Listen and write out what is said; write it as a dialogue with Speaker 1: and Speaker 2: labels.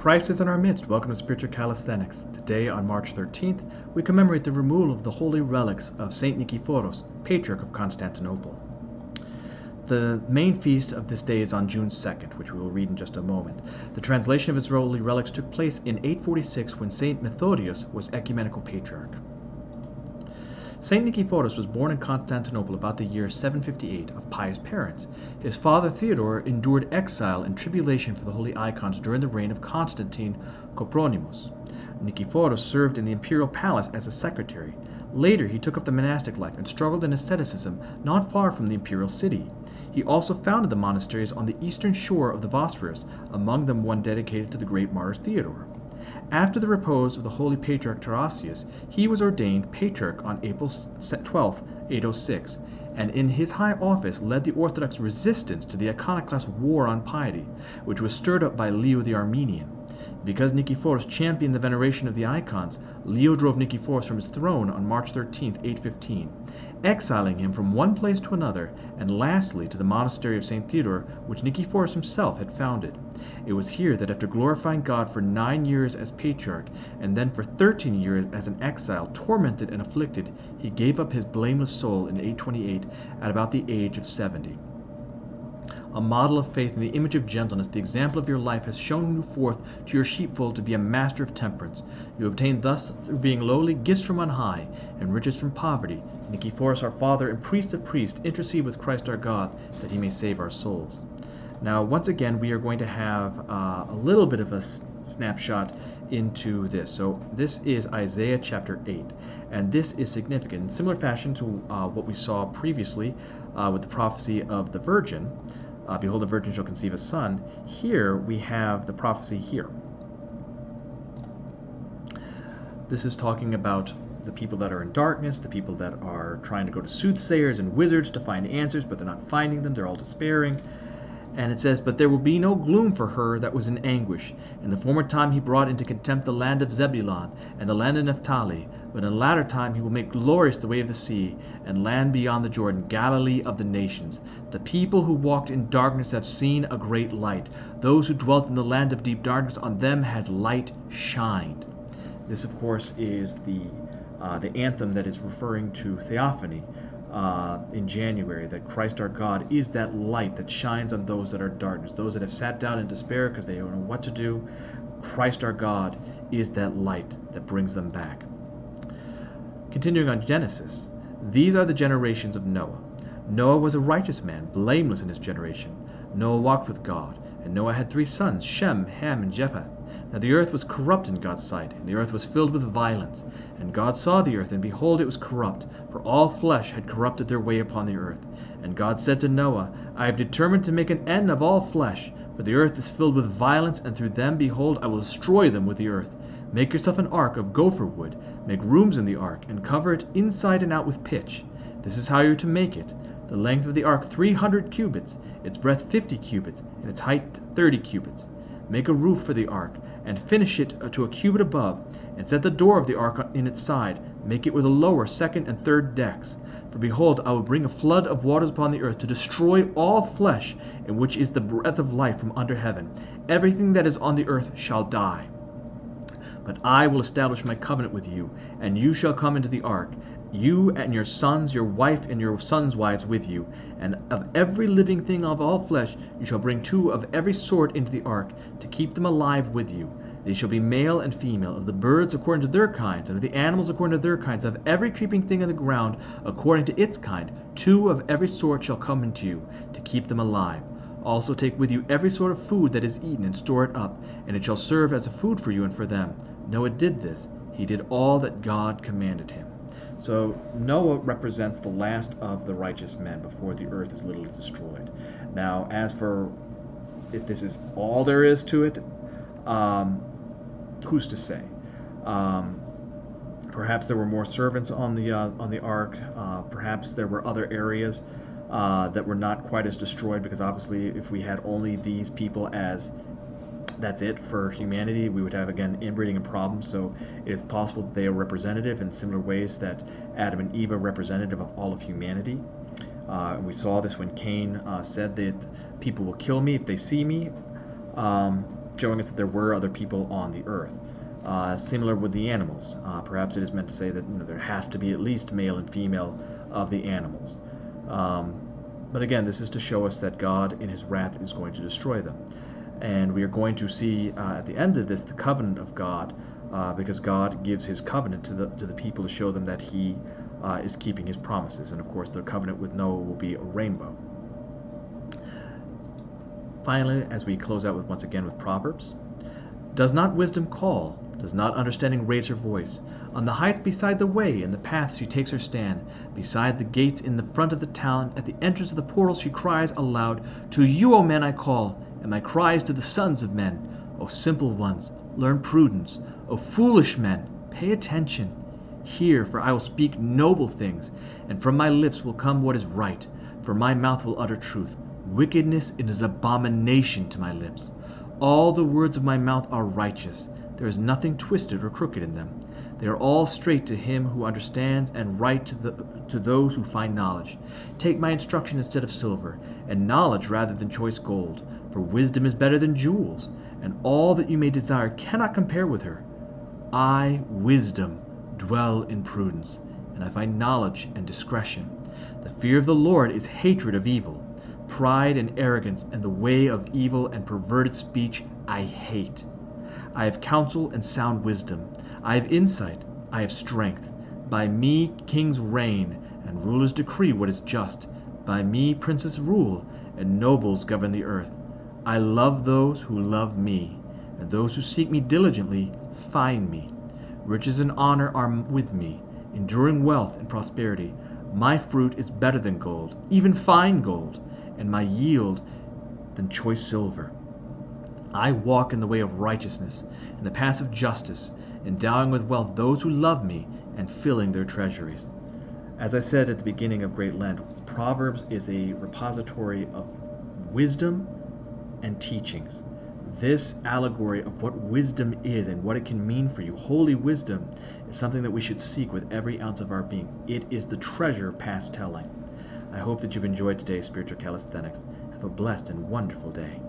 Speaker 1: Christ is in our midst. Welcome to Spiritual Calisthenics. Today, on March 13th, we commemorate the removal of the holy relics of Saint Nicephorus, Patriarch of Constantinople. The main feast of this day is on June 2nd, which we will read in just a moment. The translation of his holy relics took place in 846 when Saint Methodius was ecumenical patriarch. Saint Nicephorus was born in Constantinople about the year 758 of pious parents. His father Theodore endured exile and tribulation for the holy icons during the reign of Constantine Copronymus. Nicephorus served in the imperial palace as a secretary. Later he took up the monastic life and struggled in asceticism not far from the imperial city. He also founded the monasteries on the eastern shore of the Bosphorus, among them one dedicated to the great martyr Theodore. After the repose of the holy Patriarch Tarasius, he was ordained Patriarch on April 12, 806, and in his high office led the Orthodox resistance to the iconoclast war on piety, which was stirred up by Leo the Armenian. Because Nicephorus championed the veneration of the icons, Leo drove Nicephorus from his throne on March 13, 815, exiling him from one place to another, and lastly to the monastery of St. Theodore, which Nicephorus himself had founded. It was here that after glorifying God for 9 years as patriarch, and then for 13 years as an exile, tormented and afflicted, he gave up his blameless soul in 828 at about the age of 70. A model of faith in the image of gentleness, the example of your life has shown you forth to your sheepfold to be a master of temperance. You obtain thus, through being lowly, gifts from on high, and riches from poverty. Nicephorus, our Father and Priest of priests, intercede with Christ our God, that he may save our souls. Now, once again, we are going to have a little bit of a snapshot into this. So this is Isaiah chapter 8, and this is significant. In similar fashion to what we saw previously with the prophecy of the Virgin, behold, the virgin shall conceive a son. Here we have the prophecy here. This is talking about the people that are in darkness, the people that are trying to go to soothsayers and wizards to find answers, but they're not finding them. They're all despairing. And it says, "But there will be no gloom for her that was in anguish. In the former time he brought into contempt the land of Zebulun and the land of Naphtali. But in the latter time he will make glorious the way of the sea, and land beyond the Jordan, Galilee of the nations. The people who walked in darkness have seen a great light. Those who dwelt in the land of deep darkness, on them has light shined." This, of course, is the anthem that is referring to Theophany in January, that Christ our God is that light that shines on those that are darkness, those that have sat down in despair because they don't know what to do. Christ our God is that light that brings them back. Continuing on Genesis, these are the generations of Noah. Noah was a righteous man, blameless in his generation. Noah walked with God, and Noah had 3 sons, Shem, Ham, and Japheth. Now the earth was corrupt in God's sight, and the earth was filled with violence. And God saw the earth, and behold, it was corrupt, for all flesh had corrupted their way upon the earth. And God said to Noah, I have determined to make an end of all flesh, for the earth is filled with violence, and through them, behold, I will destroy them with the earth. Make yourself an ark of gopher wood, make rooms in the ark, and cover it inside and out with pitch. This is how you are to make it. The length of the ark 300 cubits, its breadth 50 cubits, and its height 30 cubits. Make a roof for the ark, and finish it to a cubit above, and set the door of the ark in its side. Make it with a lower, second, and third decks. For behold, I will bring a flood of waters upon the earth to destroy all flesh, in which is the breath of life from under heaven. Everything that is on the earth shall die. But I will establish my covenant with you, and you shall come into the ark, you and your sons, your wife, and your sons' wives with you. And of every living thing of all flesh you shall bring 2 of every sort into the ark, to keep them alive with you. They shall be male and female, of the birds according to their kinds, and of the animals according to their kinds, of every creeping thing of the ground according to its kind. 2 of every sort shall come into you, to keep them alive. Also take with you every sort of food that is eaten, and store it up, and it shall serve as a food for you and for them. Noah did this. He did all that God commanded him. So Noah represents the last of the righteous men before the earth is literally destroyed. Now, as for if this is all there is to it, who's to say? Perhaps there were more servants on the ark. Perhaps there were other areas that were not quite as destroyed, because obviously if we had only these people as that's it for humanity, we would have, again, inbreeding and problems. So it is possible that they are representative in similar ways that Adam and Eve are representative of all of humanity. We saw this when Cain said that people will kill me if they see me. showing us that there were other people on the earth. Similar with the animals. Perhaps it is meant to say that there has to be at least male and female of the animals. But again, this is to show us that God, in his wrath, is going to destroy them. And we are going to see at the end of this the covenant of God, because God gives his covenant to the people to show them that he is keeping his promises. And of course, the covenant with Noah will be a rainbow. Finally, as we close out once again with Proverbs, does not wisdom call? Does not understanding raise her voice? On the heights beside the way, in the paths she takes her stand. Beside the gates in the front of the town, at the entrance of the portals she cries aloud, To you, O men, I call, and my cry is to the sons of men. O simple ones, learn prudence. O foolish men, pay attention. Hear, for I will speak noble things, and from my lips will come what is right, for my mouth will utter truth. Wickedness is abomination to my lips. All the words of my mouth are righteous. There is nothing twisted or crooked in them. They are all straight to him who understands, and right to those who find knowledge. Take my instruction instead of silver, and knowledge rather than choice gold. For wisdom is better than jewels, and all that you may desire cannot compare with her. I, wisdom, dwell in prudence, and I find knowledge and discretion. The fear of the Lord is hatred of evil. Pride and arrogance and the way of evil and perverted speech I hate. I have counsel and sound wisdom. I have insight. I have strength. By me kings reign, and rulers decree what is just. By me princes rule, and nobles govern the earth. I love those who love me, and those who seek me diligently find me. Riches and honor are with me, enduring wealth and prosperity. My fruit is better than gold, even fine gold, and my yield than choice silver. I walk in the way of righteousness, in the paths of justice, endowing with wealth those who love me, and filling their treasuries. As I said at the beginning of Great Lent, Proverbs is a repository of wisdom and teachings. This allegory of what wisdom is and what it can mean for you, holy wisdom, is something that we should seek with every ounce of our being. It is the treasure past telling. I hope that you've enjoyed today's Spiritual Calisthenics. Have a blessed and wonderful day.